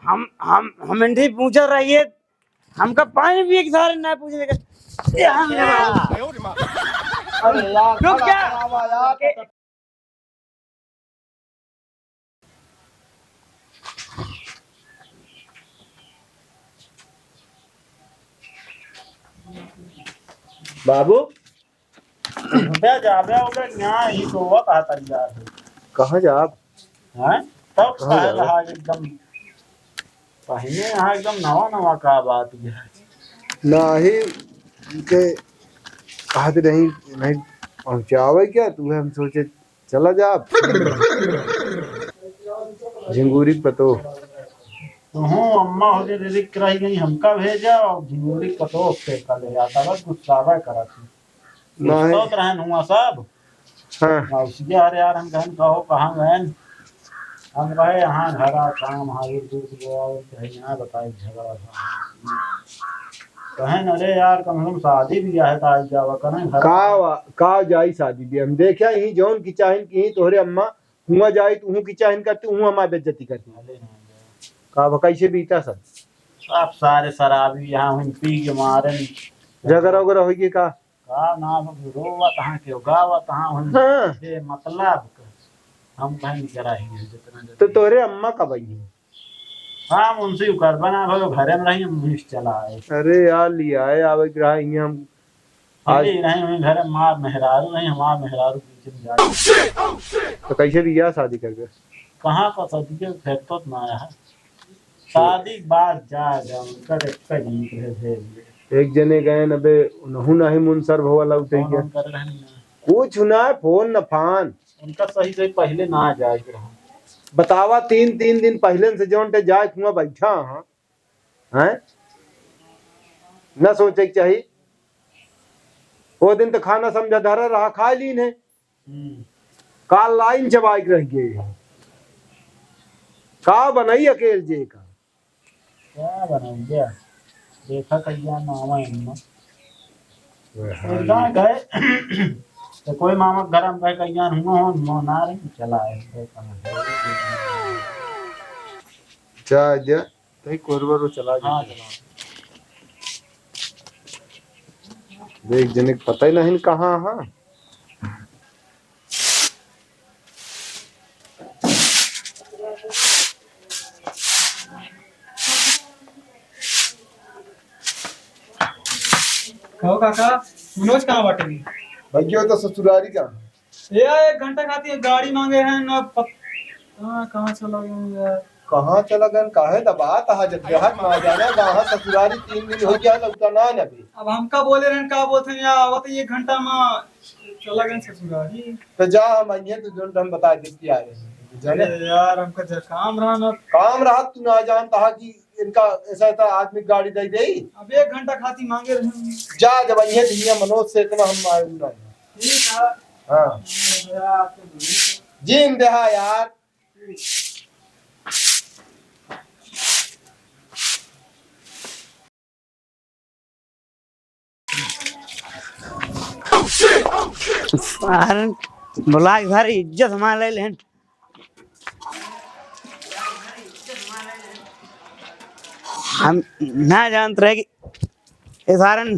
हम इनसे पूछ रही है, हमका पानी भी एक सारे ना पूछने का। अरे यार रुक खड़ा जा। करावा यार। बाबू बे जाबे उधर यहाँ ही तो हुआ था तैयार कहाँ जा आप? हैं तब कहाँ जा रहे? रहा एकदम पहले यहाँ एकदम नवा नवा का बात है। नहीं के कहते नहीं नहीं पहुँचावे क्या तू? हम सोचे चला जा आप। झिंगुरी पतो तो हूँ अम्मा हो जे दीदी कराई गई हमका भेजा और झिंगुरी कतो से कल जाता बस गुस्सावा करा थी नहीं। तो रहन हुआ सब हाँ मौसी यार यार हम कहन कहो कहाँ गए हम कहे यहाँ घर आ काम हाजिर दूध गया यहाँ बताए झगड़ा था कहन अरे यार कम से कम शादी भी है तो आज जावा करें घर का जाई शादी भी हम देखा यही जौन की चाहिन की तोहरे अम्मा हुआ जाई तू की चाहिन करती हूँ हमारी बेइज्जती करती का कैसे बीता सब आप सारे शराबी यहाँ हम पी के मारे झगड़ा वगैरह होगी का ना रोवा तहाँ के गावा तहाँ हम हाँ। मतलब हम कहीं कराही जितना तो तोहरे अम्मा का भाई है? हाँ उनसे कर बना भाई घरे में रही मुझ चला है अरे यार लिया है आवे ग्रह हम आज नहीं घर मार मेहरारू नहीं हमार मेहरारू पीछे में जाए तो कैसे दिया शादी करके? कहाँ का शादी के फिर तो ना आया है शादी बात जा कर एक जने गए न बे नहु नहीं मुनसर भोला उठे क्या कर रहे कुछ ना फोन न फान उनका सही सही पहले ना जाए बतावा 3 दिन पहले से जौन टे जाए कुआ बैठा हाँ हैं न सोचे के चाहिए वो दिन तो खाना समझा धरा रहा खा ली ने काल लाइन चबाई रह गए का बनाई अकेल जे का क्या बनाऊंगा देखा कैया मामा इन्ना गए तो कोई मामा घर में गए कैया हुआ हो ना रही चला है जा जा तई कोरबर चला जा हाँ चला देख जने पता ही नहीं कहाँ हाँ कहो काका मनोज कहाँ बाटे भी भैया तो ससुरारी का ये 1 घंटा खाती गाड़ी मांगे हैं ना कहाँ चला गया यार कहाँ चला गन काहे दबात हा जब जहाज ना जाना गाहा ससुरारी 3 दिन हो गया लगता ना नबी अब हमका बोले रहन का बोलते हैं या आवत 1 घंटा में चला गया ससुरारी तो जा हम आइए तो जोन हम बता देती आ रहे जाने यार हमका काम रहा ना काम रहा तू ना जान कहा कि इनका ऐसा था आदमी गाड़ी दे दे अब 1 घंटा खाती मांगे रहे जा जब आइए दिया मनोज से इतना हम आए ना ठीक है हां जिन देहा यार बुला के सारी इज्जत हमारे ले लें हम ना जानते रहे कि ये सारन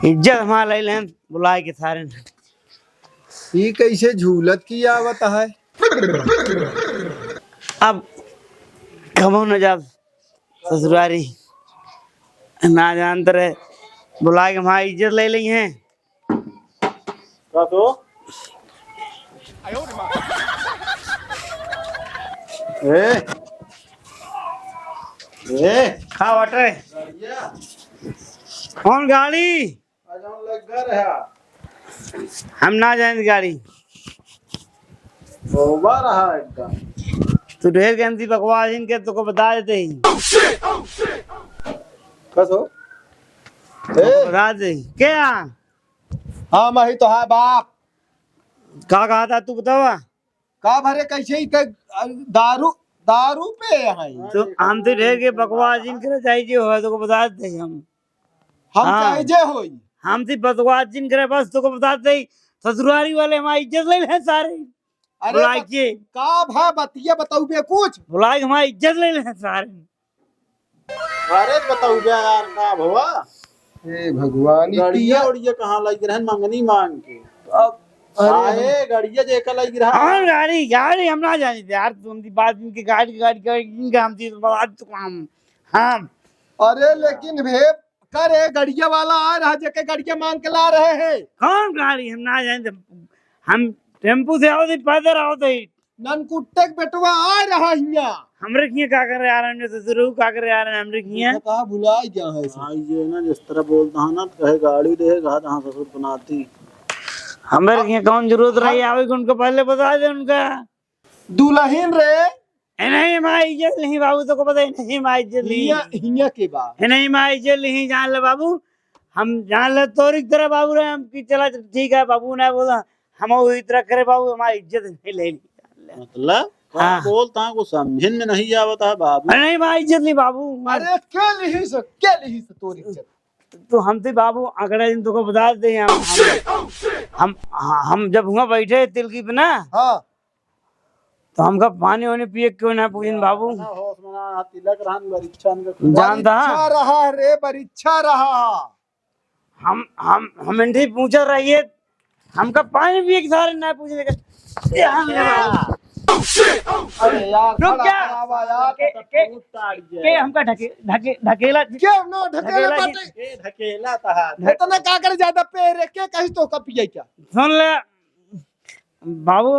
इज्जत हमारे ले लें बुलाए के सारन ये कैसे झूलत की आवत है अब कमो न जा ससुरारी ना जानते रहे बुला के हमारी इज्जत ले ली हैं का तो खा बटे कौन गाड़ी आज हम लग घर है हम ना जाएंगे गाड़ी होगा रहा एकदम तू ढेर गंदी बकवास इनके तो को बता देते ही बस हो बता दे क्या हाँ मही तो है बाप का कहा था तू बतावा का भरे कैसे ही दारू दारू पे है तो हम तो ढेर के बकवास इनके चाहिए हो तो को बता देते ही हम हाँ। चाहिए होई हम थी बकवास जिन करे बस तो को बता दे ससुरारी वाले हमारी इज्जत ले ले सारे अरे बुलाए के का भा बतिया बताऊ बे कुछ। बुलाए के हमारी इज्जत ले ले सारे। अरे बताऊ बे यार का भवा हे भगवान ई गड़िया पिया उड़िया कहाँ लग रहन मंगनी मांग के अब अरे आए गड़िया जेका लग रहा कौन गाड़ी गाड़ी हम ना जानी थी यार, तुम दी बात इनकी गाड़ी गाड़ी गाड़ी इनका हम थी बात तो हम। हाँ अरे लेकिन भे करे गड़िया वाला आ रहा जेके गड़िया मांग के ला रहे हैं। कौन गाड़ी हम ना जानी थी, हम टेम्पू से आओ थे पैदल आओ थे। ननकुट्टे के बेटवा आ रहा हिया। हमरे किए का कर आ रहे हैं तो जरूर का कर आ रहे हैं हमरे किए। कहा भुला गया है इसे। हाँ ये ना जिस तरह बोलता है ना कहे गाड़ी दे कहा जहाँ ससुर बनाती हमारे किए कौन जरूरत रही आवे कि उनको पहले बता दे उनका। दुल्हन रे है नहीं हमारी इज्जत नहीं बाबू, तो को पता ही नहीं हमारी इज्जत नहीं हिया हिया के बा है नहीं हमारी इज्जत नहीं। जान ले बाबू हम जान ले तोरी की तरह बाबू रहे हम की चला ठीक है बाबू ने बोला हम वही तरह करे बाबू हमारी इज्जत नहीं ले ली। मतलब हाँ। बोलता है कुछ समझन में नहीं आवता है बाबू अरे नहीं हमारी इज्जत नहीं बाबू। अरे के लिही से तोरी इज्जत। तो हम थे बाबू अगले दिन तुमको बता दे हम जब हुआ बैठे तिलकी पे ना हाँ तो हमका पानी वानी पिए क्यों ना पूछन बाबू। ना होश में ना तिलक रहन बरीक्षण के जानता परीक्षा रहा रे परीक्षा रहा। हम इनसे पूछा रहिए हमका पानी पिए के सारे ना पूछने का। अरे यार रुक खड़ा जा। करावा यार के हमका ढकेला क्यों न ढकेला ढकेला बाटे ढकेला तहा इतना का करे ज्यादा पेरे के कहीं तो का पिए क्या। सुन ले बाबू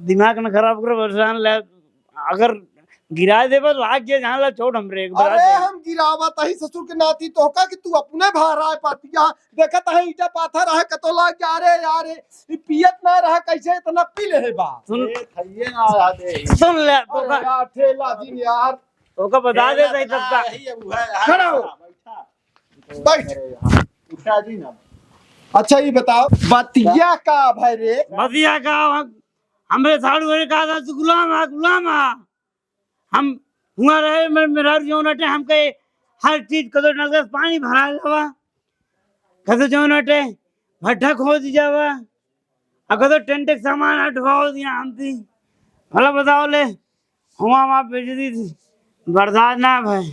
दिमाग न खराब करो बरसान ले अगर गिरा दे बस लाग के जान ला छोड़ हमरे एक बार अरे हम गिरावत ही ससुर के नाती तो का कि तू अपने भारा है पातिया देखत है ईटा पाथर है कतो लाग जा रे यार ई पियत ना रहा कैसे इतना पी ले है बा। सुन खइए ना आ दे सुन ले तो अरे यार ठेला दिन यार तो का बता दे सही तब का यही अब है खड़ा हो। बैठा बैठ। उठा जी ना अच्छा ये बताओ बतिया का भाई रे मदिया का हमरे साड़ू ने कहा था तू गुलाम आ हम हुआ रहे मेरा जो नटे हमके हर चीज कदो नल का पानी भरा जावा कदो जो नटे भट्ठा खोद जावा अगर तो टेंट के सामान हटवाओ दिया हम थी भला बताओ ले हुआ वहाँ बेचती थी बर्दाश्त ना भाई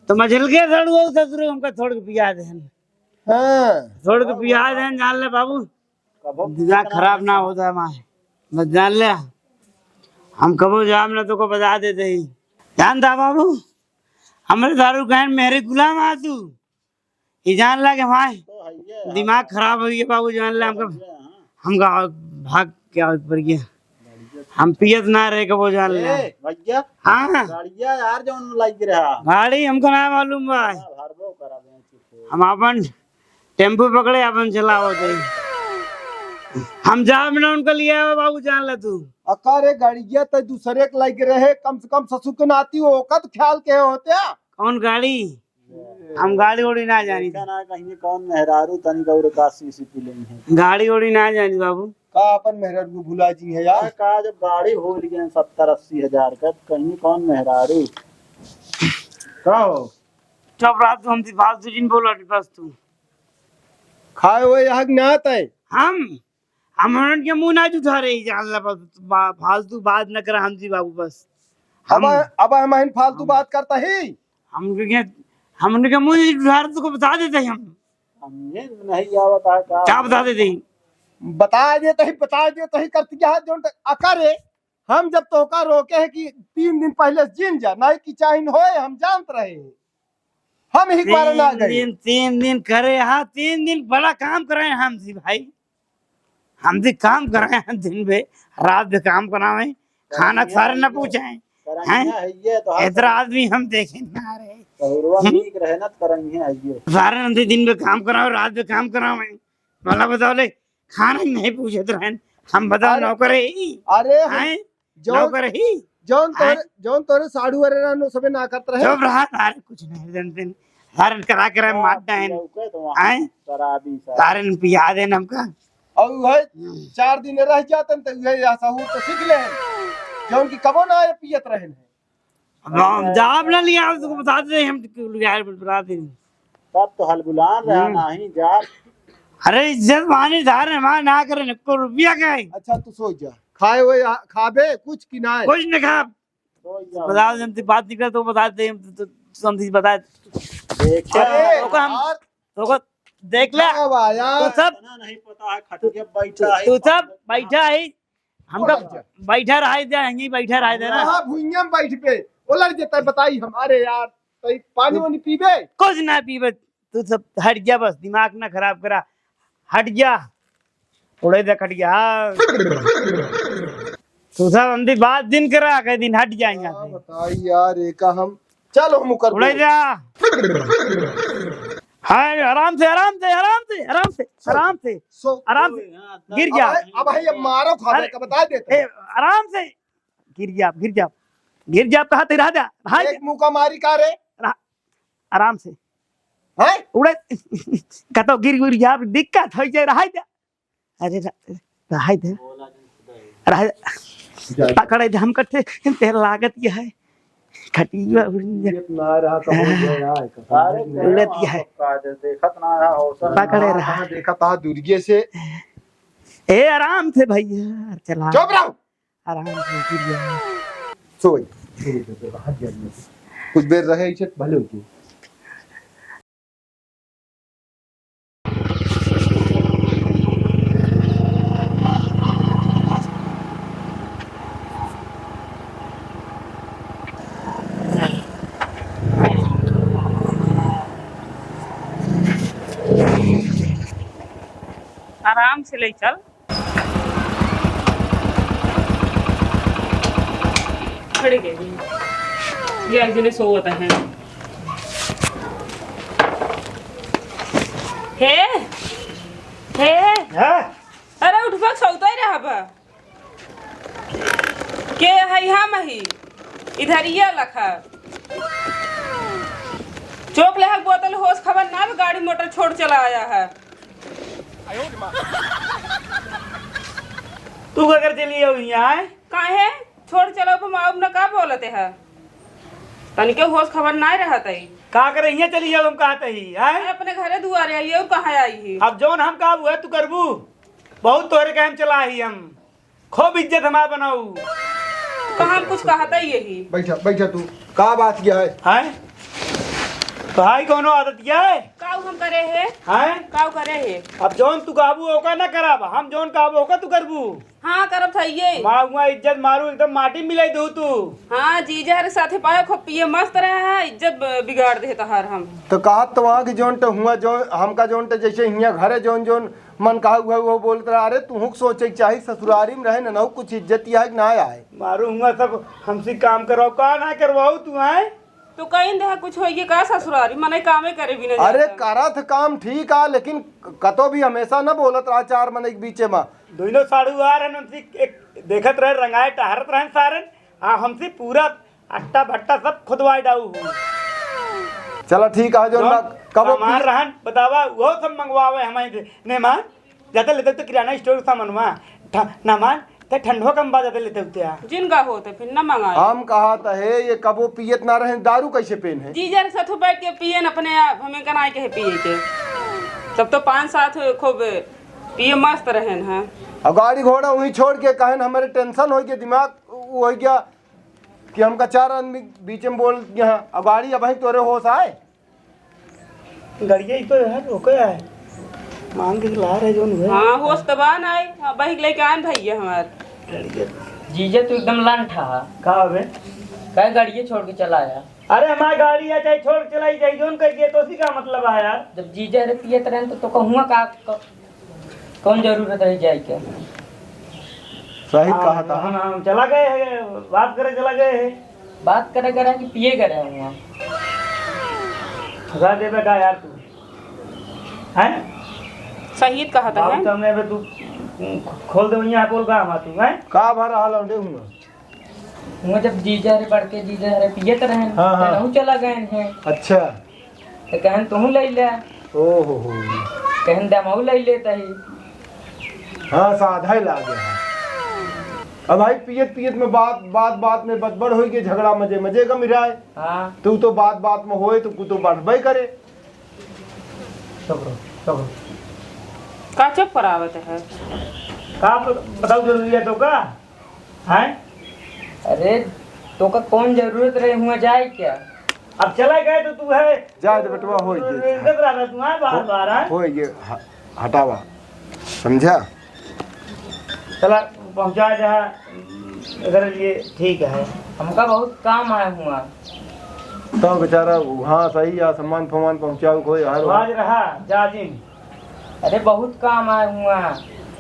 तो मझल के सड़ू ससुर हमका थोड़ के पिया दे हाँ थोड़ के पिया दे जान ले बाबू दिमाग खराब ना होता है माँ बस जान ले हम कबो जाम ना तो को बता देते ही जानता बाबू हमारे दारू कहन मेरे गुलाम आ तू ये जान ला के भाई तो है दिमाग खराब हो गया बाबू जान ले हमका भाग क्या पर गया हम पियत ना रहे कबो जान ले भैया हाँ गाड़िया यार जो लग रहा गाड़ी हमको ना मालूम भाई भरबो करा दे हम अपन टेम्पू पकड़े अपन चलाओ थे हम जा बिना उनका लिया है बाबू जान ले तू अकारे गाड़िया तो दूसरे के लाइक रहे कम से कम ससुर के नाती हो का तो ख्याल के होते कौन गाड़ी हम गाड़ी उड़ी ना जानी ना कहीं कौन मेहरारू तनी गौर काशी सी पी लेनी है गाड़ी उड़ी ना जानी बाबू का अपन मेहर को भुला जी है यार का जब गाड़ी भूल गए 70-80 हजार का कहीं कौन मेहरारू का हो चुप रात हम थी फालतू जिन बोला बस तू खाए हुए यहाँ ना आते हम उनके मुंह ना उठा रही जान ला फालतू बात न कर हम जी बाबू बस अब हम फालतू बात करता ही हम उनके मुंह नहीं उठा रहे तो बता देते हम ये नहीं आवता है का क्या बता देते बता देते ही करती क्या जो अकारे हम जब तोका रोके है कि 3 दिन पहले जिन जा नहीं की चाइन होए हम जानत रहे हम ही बार ना गए 3 दिन करे हाँ 3 दिन बड़ा काम करे हम जी भाई हम भी काम कराए हैं दिन पे रात भी काम करावे खाना सारे न पूछे इतना आदमी हम देखे ना रहे ठीक रहे ना करेंगे सारे नंदी दिन में काम कराओ रात में काम करावे भला बताओ ले खाना नहीं पूछे तो रहन हम बताओ नौकर ही अरे नौकर ही जौन तोरे साड़ू वाले ना सबे ना करत रहे चुप रहा सारे कुछ नहीं जानते सारे करा करा मारता है सारे पिया दे हमका और है 4 दिन रह जाते तो ये सहूर तो सीख ले जौन की कबो ना पियत रहे हम जाब ना लिया तो बता दे हम यार बता दे तब तो हलगुलान रहा नहीं जा अरे इज्जत मानी धार ना करे को रुपया का अच्छा तू सो जा खाए हुए खाबे कुछ की ना कुछ नहीं खा बता दे, हमसे बात निकले तो बता दे, तो समझी बता देखिए अरे तो हम यार, तो को देख ले क्या बा तू यार सब इतना नहीं पता है खटिया बैठा है तू सब बैठा है हमका बैठा रहा दे यहीं बैठा रहा दे ना कहाँ भुइयां में बैठ पे उलट जेता है बताई हमारे यार तई पानी वानी पीबे कुछ ना पीबे तू सब हट गया, बस दिमाग ना खराब करा, हट गया उड़े दे कट गया तू सब हम बात दिन करा कई दिन हट जाएंगे यहाँ से बताई यार एका हम चलो हम कर उड़े जा हाँ आराम से आराम से आराम से आराम से आराम से सो आराम से गिर जा अब भाई अब मारो खाबे का बता देते ए, आराम से गिर जा गिर जा गिर जा कहा रह जा हाँ एक मुंह का मारी का रे आराम से हैं उड़े कतो गिर गिर जा दिक्कत हो जाए रहा जा अरे रहा दे रहा पकड़े दे हम कट्ठे तेरे लागत यह है खटिया ना रहा तो हो गया उड़ती है देखत ना रहा हो पकड़े रहा देखा था दुर्गे से ए आराम से भैया चला चुप रहो आराम से गिर जा सोई कुछ देर रहे इसे भले होती आराम से ले चल खड़े गए ये एक जने सोवत है हे हे अरे उठ बक सोता ही रहा बा के है हम ही इधर ये लखा चौक ले हक बोतल होश खबर ना गाड़ी मोटर छोड़ चला आया है तू अगर चली आओ यहाँ काहे छोड़ चलो तो माँ ना का बोलते है तनिके होश खबर ना रहा तई का करे यहाँ चली जाओ हम कहते ही मैं अपने घरे दुआरे आई और कहाँ आई ही अब जोन हम का हुआ तू करबू बहुत तोहरे के हम चला ही हम खूब इज्जत हमारा बनाऊ कहाँ कुछ कहा था यही बैठा बैठा तू का बात किया है तो हाई कोनो आदत क्या है काऊ हम करे है हैं काऊ करे है अब जोन तू काबू होगा ना कराबा हम जोन काबू होगा तू करबू हाँ करब था ये माँ इज्जत मारू एकदम माटी मिलाई दू तू हाँ जीजा हर साथे पाए खो पिए मस्त रहा है इज्जत बिगाड़ दे तहार हम तो कहा तो वहाँ की जोन तो हुआ जो हमका जोन तो जैसे यहाँ घर है जोन जोन मन कहा हुआ वो बोलते रहा अरे तू सोचे चाहिए ससुरारी में रहे ना कुछ इज्जत या ना आए मारू हुआ सब हमसे काम करवाओ का ना करवाओ तू आए तो कहीं दे कुछ होइए का ससुरारी मने कामे करे भी ना अरे करत काम ठीक है लेकिन कतो भी हमेशा न बोलत रहा चार मन के बीचे में दोनों साड़ू आ रहे हमसे एक देखत रहे रंगाए टहरत रहे सारन आ हमसे पूरा अट्टा भट्टा सब खुदवाए डाऊ चलो ठीक है जो कब मार रहन बतावा वो सब मंगवावे हमारे ने मान जाते लेते तो किराना स्टोर सामानवा ना मान ते ठंडो कम बात जाते लेते होते जिनका होते फिर न मंगाए हम कहा था है ये कबो पियत ना रहे दारू कैसे पेन है जीजा साथ बैठ के पिए न अपने आप हमें कनाए के पिए के तब तो 5 साथ खूब पिए मस्त रहे हैं और गाड़ी घोड़ा वहीं छोड़ के कहन हमारे टेंशन हो गया दिमाग हो गया कि हमका 4 आदमी बीच में बोल गया अब गाड़ी अब तोरे होश आए गाड़िया तो यार रोके है मांग के ला रहे जो हाँ होश तबान आए बही लेके आन भैया हमारे जीजे तू एकदम लांठा का बे काय गाड़िए छोड़ के चला आया अरे हमारी गाड़ी है चाहे छोड़ चलाई जाए जोन कह दिए तो उसी का मतलब है यार जब जीजे रे पियत रहे तो कहूँगा का कौन जरूरत रह जाए क्या सही कहा था हम चला गए हैं बात करे चला गए हैं बात करे करे कि पिए करे वहाँ ठगा दे बेटा यार तू हैं शहीद कहा था बाबू तुमने बे तू खोल दे वहीं बोल का हम तू हैं का भर हाल औंडे हुआ वहाँ जब जीजा रे बढ़ के जीजा रे पियत रहे हाँ, हाँ। तो चला गए हैं अच्छा तो कहन तू ले ले ओ हो कहन दमऊ ले लेता ही हाँ साधा ही ला गया है अब भाई पियत पियत में बात में बदबड़ हो गई झगड़ा मजे मजे का मिराए हाँ तू तो बात में होए तो तू तो बढ़बे करे का चुप करावत है का बताओ जरूरी है तो का हैं? अरे तो का कौन जरूरत रहे हुआ जाए क्या? अब चला गए तो तू है जा दे बेटवा हो गए इज्जत रहा तू है बार बार है हो गए हटावा समझा। चला पहुंचा जा अगर ये ठीक है। हमका बहुत काम आया हुआ। तो बेचारा हाँ सही है सामान फमान पहुंचाओ कोई हर आज रहा जाजिम। अरे बहुत काम आया हुआ।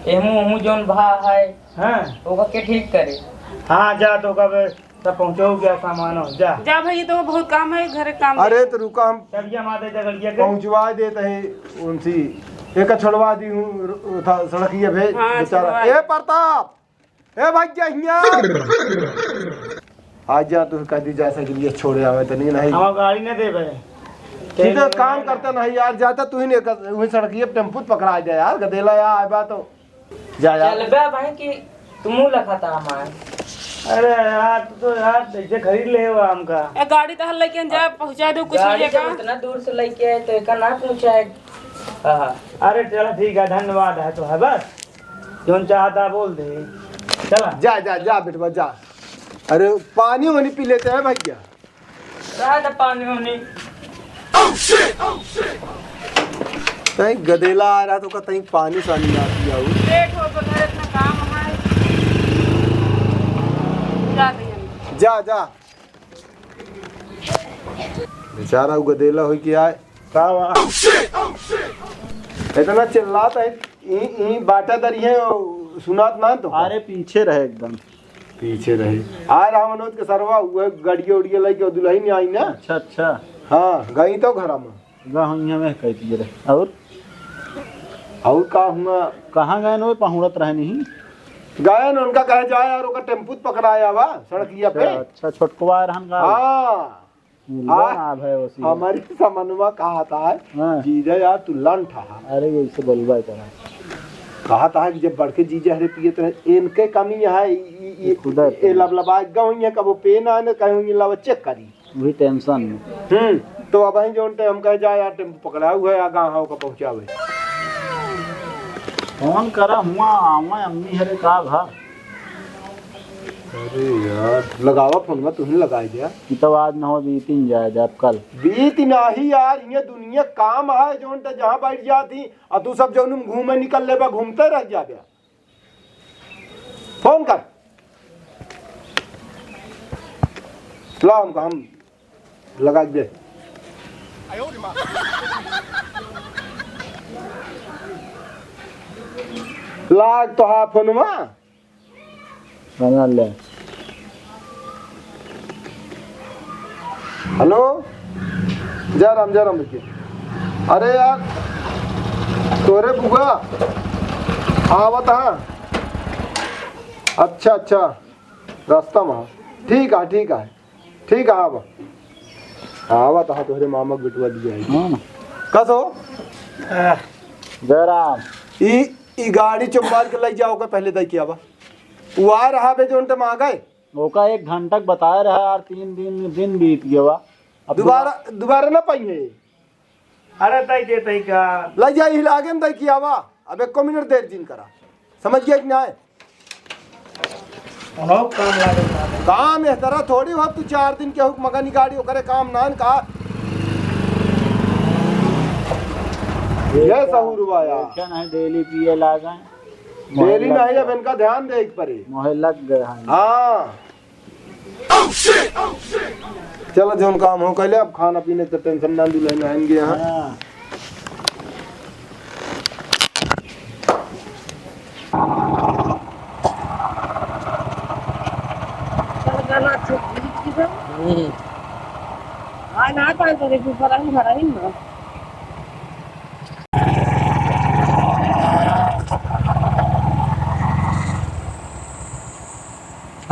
एमू जोन भा है हाँ तो के ठीक करे। हाँ जा तो कब तब पहुंचो क्या सामान हो जा जा भाई, तो बहुत काम है घर काम। अरे तो रुका हम सब्जियां माते जगड़िया पहुंचवा देते हैं उनसी एक छोड़वा दी हूँ सड़किया भेज हाँ, बेचारा। छोड़वा। ए प्रताप ए भैया आज जा तू कह दी जा सके छोड़े आवे तो नहीं हमार गाड़ी न दे भाई सीधे काम करता नहीं यार जाता तू ही नहीं वही सड़किए टेम्पू पकड़ा दे यार गदेला यार आए बा तो जा यार। चल बे भाई कि तुम लखता हमार। अरे यार तू तो यार ऐसे खरीद ले हो हमका। ए, गाड़ी तो लेके जा पहुंचा दो कुछ गाड़ी नहीं जब का। इतना दूर से लेके आए तो एक ना पूछाए। हाँ अरे चलो ठीक है धन्यवाद है तो है बस जोन चाहता बोल दे चला जा जा जा बेटवा जा। अरे पानी वानी पी लेते हैं भैया। रहा था पानी होनी। कहीं गदेला आ रहा तो कहीं पानी सानी आ पिया लेट हो तो घर इतना काम है। जा भैया जा जा बेचारा वो गदेला हो के आए इतना चिल्लाता है ई बाटा दरी है सुनात ना तो अरे पीछे रहे एकदम। पीछे रहे आ रहा मनोज के सरवा वो गड़िया उड़िया लेके दुल्हन आई ना। अच्छा अच्छा हाँ गई तो घर में गहिया में कहती रहे और का हुआ कहाँ गए नो पहुँचत रहे नहीं। गए न उनका कहे जाए और टेम्पू पकड़ाया वा सड़किया पे। अच्छा छोटकवा रहन का हाँ है हमारी समन्वा कहा था हाँ। जीजा यार तू लन ठा अरे वैसे बोलवा करा कहा था कि जब बड़के जीजा हरे पिए तो इनके कमी है ये लबलबा गई है कब पे ना न कहीं लव चेक करी वही टेंशन तो अब ही जोन हम कहे जाए यार टेम्पू पकड़ा हुआ है आगा हाउ का पहुंचावे फोन करा हुआ आवा अम्मी हरे का भा। अरे यार लगावा फोन में तुमने लगाई दिया कि तो आज न हो बीतिन जाए जब कल बीत नाही यार ये दुनिया काम है जोन तो जहाँ बैठ जाती और तू सब जोन घूमे निकल ले घूमते रह जा गया। फोन कर ला हमको हम लगा दे लाग तो हा फोन में बना ले। हेलो जय राम बच्चे। अरे यार तोरे बुआ आवत हाँ अच्छा अच्छा रास्ता में ठीक है आवत हाँ तोरे मामा बिटवा दिया कसो जय राम ई गाड़ी चुम्बाल के ले जाओ पहले देखिए अब वो आ रहा बे जो उनते में आ गए ओका 1 घंटा बताया रहा यार 3 दिन बीत गया वा अब दोबारा ना पाइए। अरे तई के तई का ले जाइए आगे में देखिए आवा अब 1 मिनट देर दिन करा समझ गया कि ना है काम लागे काम इस तरह थोड़ी हो तू 4 दिन के हुक्म मगनी गाड़ी करे काम नान का ये सहूर हुआ यार क्या नहीं डेली पिए ला गए डेली नहीं अब इनका ध्यान दे एक परे मोहे लग गए हैं। हाँ चलो जो काम हो कहले अब खाना पीने तो टेंशन ना दुल्हन आएंगे यहाँ हाँ।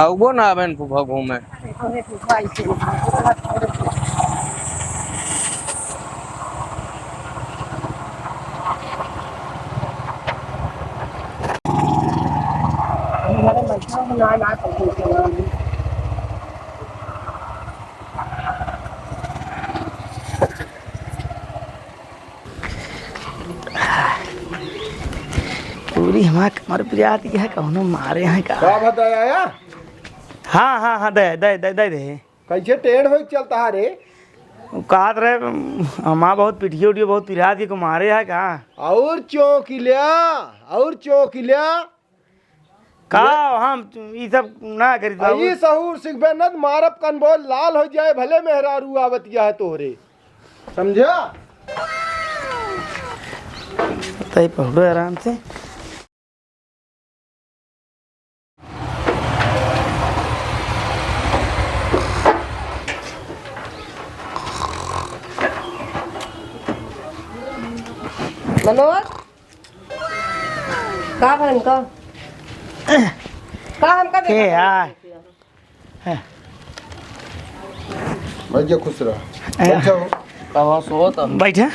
आउबो ना आबेन फुफा घूमे पूरी हमारे कमर पे आती है कहनो मारे हैं का क्या बताया यार हाँ हाँ हाँ दे दे दे दे दे कैसे टेढ़ हो चलता है रे? कहा रहे हमारा बहुत पिटियो उटियो बहुत पिरा के कुमारे है का और चौकिलिया का हम ये सब ना करी बाबू ई सहूर सिखबे न मारब कन बोल लाल हो जाए भले मेहरारू आवतिया है तोहरे, समझा? तय पकड़ो आराम से। मनोज का भन का हमका के यार भैया खुश रह। अच्छा हो कहाँ सो तो बैठा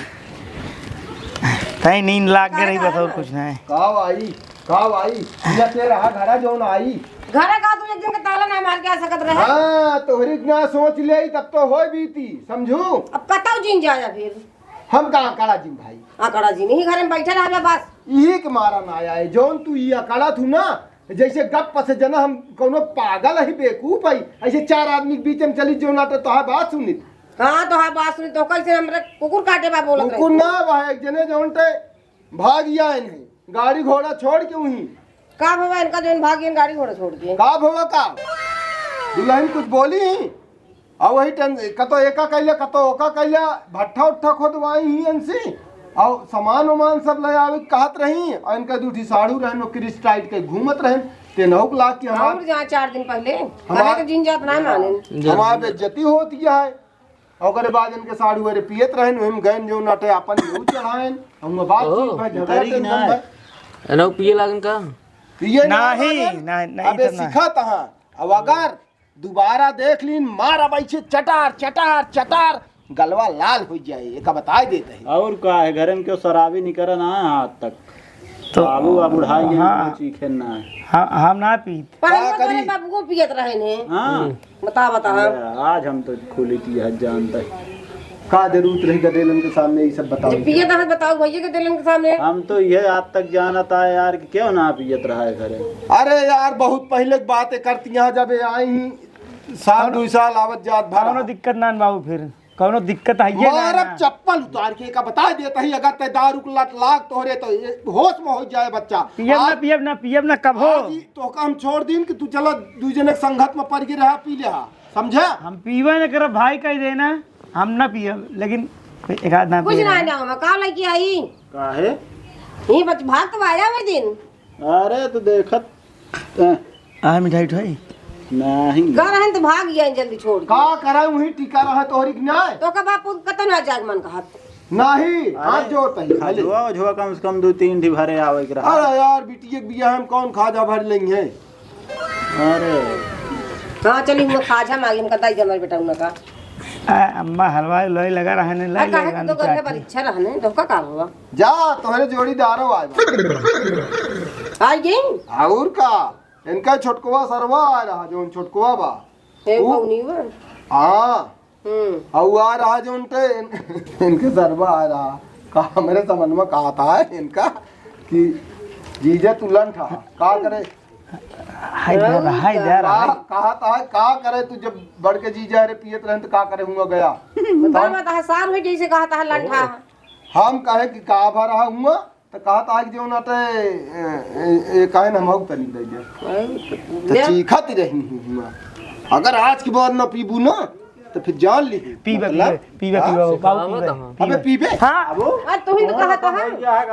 तय नींद लाग के रही बस और कुछ नहीं। काव आई या ते रहा घरा जो ना आई घरे का तू एक दिन के ताला ना मार के आ सकत रहे। हाँ तोहरी ना सोच ले तब तो हो बीती, समझू? अब कतौ जिन जाया फिर हम कहाँ कड़ा जी भाई आकड़ा जी नहीं घरे में बैठे रहे बस यही के मारा ना आया है जोन तू ये अकाड़ा थू ना, जैसे गप से जना हम कोनो पागल ही बेवकूफ है, ऐसे चार आदमी के बीच में चली जो ना तो तोहार बात सुनी। हाँ तो बात सुनी तो कैसे हमरे कुकुर काटे बा बोलत कुकुर ना भाई एक जने जोन ते भाग गया है गाड़ी घोड़ा छोड़ के वहीं का बाबा इनका जो भागियन गाड़ी घोड़ा छोड़ के का भवा का दुल्हन कुछ बोली ही और वही कतो एका कैले कतो ओका कैले भट्ठा उट्ठा खोदवाई ही इनसे और सामान उमान सब ले आवे कहत रही और इनका दूठी साड़ू रहन ओकरी स्टाइट के घूमत रहन ते 9 लाख की और जहाँ 4 दिन पहले घरे के जिन जात ना माने हमार बेइज्जती होती है। ओकरे बाद इनके साड़ू रे पियत रहन हम गन जो नाटे अपन न्यू चढ़ाएन हम बात भाई झगड़ा टेंशन भाई एनो पिए लागन का पिए नहीं अबे सिखा तहां अब अगर दोबारा देख लीन मार अब ऐसे चटार चटार चटार गलवा लाल हो जाए एक बता देते हैं। और का है घरे में क्यों शराबी नहीं करे ना हाथ तक तो बाबू अब उठाएंगे हाँ। चीखे ना है। हम ना पीत पहले तोरे बाबू को पियत रहे ने हाँ बता आज हम तो खुली की हद जानते का जरूरत रही गदेलन के सामने ये सब बताओ। पियत है बताओ भैया के दिलन के सामने हम तो ये आज तक जानता है यार कि क्यों ना पियत रहा है घरे। अरे यार बहुत पहले की बातें करती हैं जब ये आई ही साल 2 साल आवत जात भरा कौनो दिक्कत ना बाबू फिर कौनो दिक्कत है ये मारब चप्पल उतार के का बता देता ही अगर ते दारू के लत लाग तोहरे तो ये होश में हो जाए बच्चा। पियब ना कब हो आज ही तो का हम छोड़ दिन कि तू चला दूजने के संगत में पड़ के रहा पी ले समझा। हम पीवा न करब भाई कह देना हम ना पियब लेकिन एक आध ना कुछ ना ना हम का लगी आई काहे ये बच भाग तो आया वे दिन अरे तो देखत आ मिठाई उठाई नहीं घर रहन तो भाग गया जल्दी छोड़ के का करे वही टिका रहा तोहरी के न्याय तो का बापू कतन ना जाग मन कहत नहीं हाथ जोड़ता ही खाली। झुआ झुआ कम से कम 2-3 ढी भरे आवे के रहा। अरे यार बिटिया के बियाह हम कौन खाजा भर लेंगे। अरे हां चली हम खाजा मांगे हम कताई जमर बेटा उनका अम्मा हलवाई लोई लगा रहने आ काहे तो घर में परीक्षा रहने तो का हुआ जा तोहरे जोड़ीदारो आए आई गई और का इनका छोटकुआ सरवा आ रहा जो छोटकुआ बा हे बहुनी वा हाँ हम्म आ रहा जो उनके इनके सरवा आ रहा का मेरे समझ में कहा था इनका कि जीजा तुलन था का करे हाय दे रहा कहा था का करे तू जब बढ़ के जीजा रे पियत रहे तो का करे हुआ गया बता मत हसान हो जैसे कहा था लंठा हम कहे कि का भा रहा हुआ तो कहा था कि जो नाटे कहे न हम तनी दे दे तो चीखत रही हुआ अगर आज के बाद ना पीबू ना तो फिर जान ली पीबे बाबू अबे पीबे हां आज तू ही तो कहा था क्या है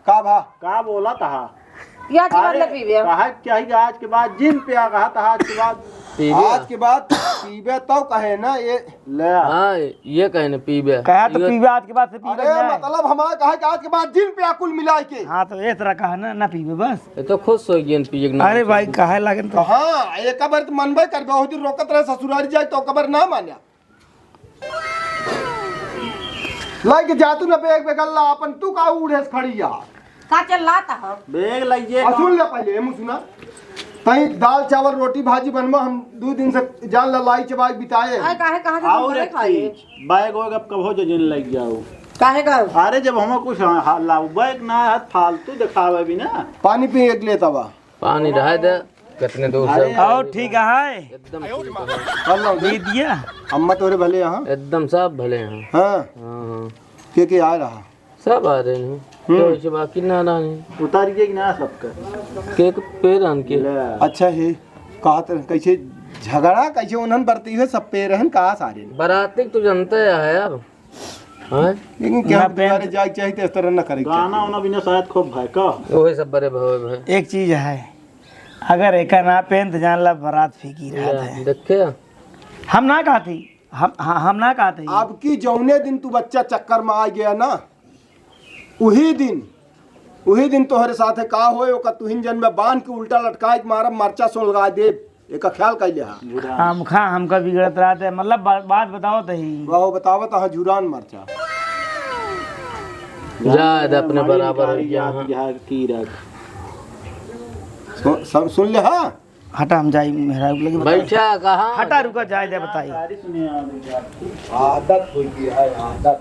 का भा का बोला था या के बाद पीबे कहा क्या ही आज के बाद जिन पे आ कहा था आज के बाद पीबे तो कहे ना ये ले हाँ ये कहे न पीबे कहा तो पीबे आज के बाद से पीबे अरे मतलब हमारा कहा कि आज के बाद जिन पे कुल मिला के हां तो इस तरह कहा ना पीबे बस ये तो खुश हो गए पिए के अरे भाई काहे लागन तो हाँ एक बार तो मनबे कर बहुत दिन रोकत रहे ससुरारी जाए तो कबर ना मान्या लाइक जातू ना बेग बेगल्ला अपन तू का उड़ेस खड़ी या का चल लाता हम बेग लाइए सुन ले पहले हम सुना तई दाल चावल रोटी भाजी बनवा हम 2 दिन से जान लाई चबाई बिताए आई काहे कहा था और एक चीज बैग होग अब कब हो जो जिन लग जाओ काहे का अरे जब हम कुछ लाऊ बैग ना हाथ फालतू दिखावे भी ना पानी पी एक ले तबा पानी रह दे कितने दूर अरे, से और ठीक है एकदम ठीक है। कर लो दे दिया। अम्मा तोरे भले यहाँ एकदम सब भले हैं। हाँ हाँ हाँ के आ रहा सब आ रहे हैं। तो ऐसे बाकी ना ना नहीं उतारिए कि ना सबका केक पेड़ आन के अच्छा है कहा कैसे झगड़ा कैसे उन्हन बरती है सब पे रहन कहा सारे बाराती तो जनता है यार। हाँ लेकिन क्या तुम्हारे जाग चाहिए तो इस तरह न करेगा गाना उना भी ना शायद खूब भाई का वही सब बड़े भाई एक चीज है, अगर एक ना पहन तो जान ला बारात फीकी रहत है। देखे हम ना कहती, हम ना कहते। अब की जौने दिन तू बच्चा चक्कर में आ गया ना वही दिन तोहरे साथ का होए ओका तुहिन जन में बांध के उल्टा लटकाए के मारब मरचा सुलगा दे एक ख्याल कर लिया। हम खा हमका बिगड़त रहते मतलब बात बताओ तो ही। वो बतावत हाँ जुरान मरचा जायद अपने बराबर हो गया। यहाँ की रख सब सुन ले हाँ हटा हम जाई मेरा लगे बैठा कहा हटा रुका जाए दे बताई। आदत हो गई है आदत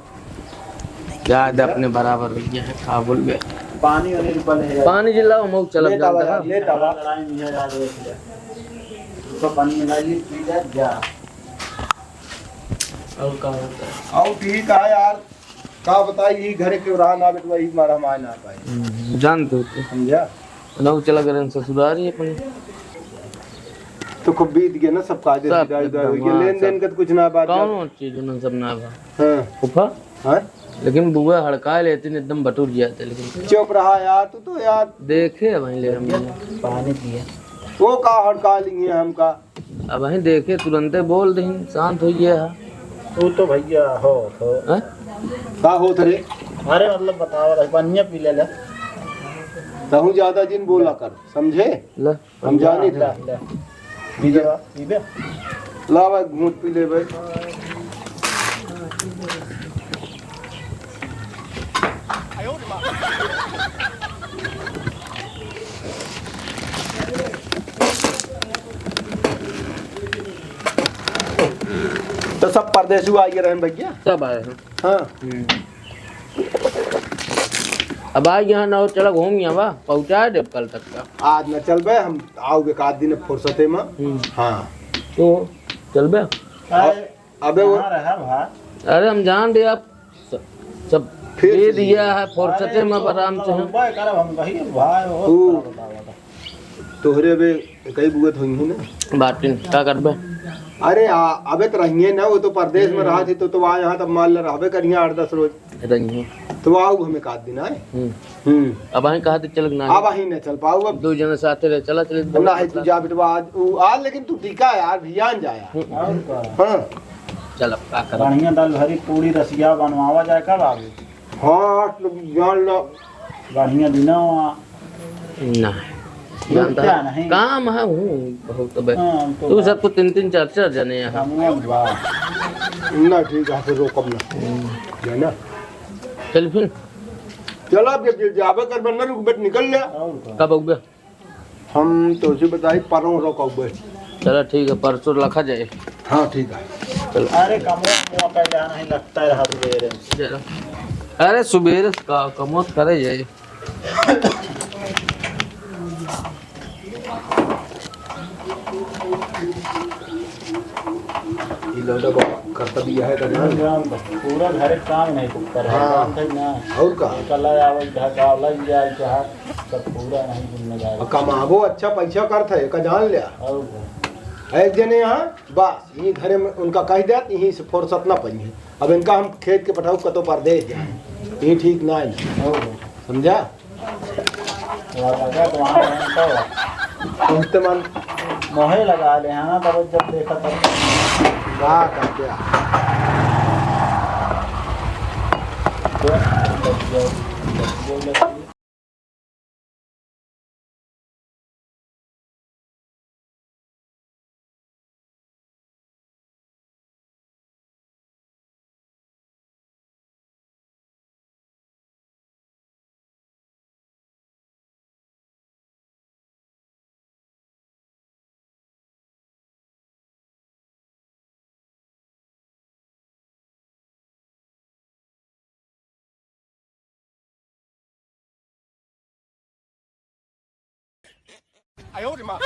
जायद अपने बराबर हो गया है। खा बोल गए पानी वाले रुपल है पानी जिला मऊ चल ले जाता दवा है। ले दवा लड़ाई नहीं है यार उसको पानी में डालिए पी जा और का होता है आओ ठीक है यार का बताइए घरे के रहा ना बेटवा ही मारा मान ना पाए जानते होते समझा नौ चला गए ससुराल ही अपने तो खूब बीत गया ना सब काजे सब लेन देन का तो कुछ ना बात कौन चीज उन्हें सब ना भा हाँ फूफा हाँ लेकिन बुआ हड़का लेते ने एकदम बटूर जाते लेकिन चुप रहा यार तू तो यार देखे वहीं ले हम पानी पिया वो का हड़का लिए हमका अब वहीं देखे तुरंत बोल दे शांत हो गया है। तू तो भैया हो तो हैं? का होत रे अरे मतलब बताओ पानी पी ले तहु ज्यादा दिन बोला कर समझे ल हम जानी था पी दे ला भाई घूट पी ले भाई तो सब परदेशु आइए रहन भैया सब आए हैं। हाँ अब आज यहाँ ना हो चला घूम यहाँ बा पहुँचा दे कल तक का। आज न चल बे हम आओगे एक आध दिन फुर्सते में हाँ तो चल बे अबे वो रहा भाई अरे हम जान दे आप सब फिर दे दिया है फुर्सते में आराम से हम करब हम कही भाई हो तू तोहरे बे कई बुगत हुई है ना बाटिन क्या करबे अरे अबे तो रहिए ना वो तो परदेश में रहा थी तो वहाँ यहाँ तब मान ले रहबे करिए 8-10 रोज रही तो आओ हमें एक आध दिन आए अब वहीं कहा चल ना अब वहीं न चल पाऊ अब दो जने साथ रहे चला चले ना है तू जा बेटवा आज लेकिन तू टीका यार भियान जाया हाँ चल अब क्या कर बढ़िया दाल भरी पूरी रसिया बनवावा जाए कब आगे हाँ जान लो बढ़िया दिना नहीं जानता नहीं काम है हूँ बहुत अब हाँ, तू सबको 3-3 4-4 जने यहाँ ना ठीक है फिर रोकब ना है ना चल फिर चलो अब जब जाबे कर बनना रुक बेट निकल ले कब आओगे हम तो उसे बताई परों रोकब चलो ठीक है परसों रखा जाए हाँ ठीक है अरे कमरा पे जाना ही लगता है रात सवेरे चलो अरे सुबह का कमोत करे जाए कर्तव्य है करना पूरा घर काम नहीं कर हाँ। ना और का कल आवे ढका लग जाए चाह सब पूरा नहीं जिम्मेदारी कमाबो अच्छा पैसा करत है का जान लिया और एक जने यहाँ बस यही घरे में उनका कह देत यहीं से फुर्सत ना पड़ी अब इनका हम खेत के पठाऊ कतो परदेश जाए यही ठीक ना है समझा लगा तो वहाँ पहुँचते मन मोहे लगा ले हाँ तब जब देखा तब का कर दिया 哎呦我的妈！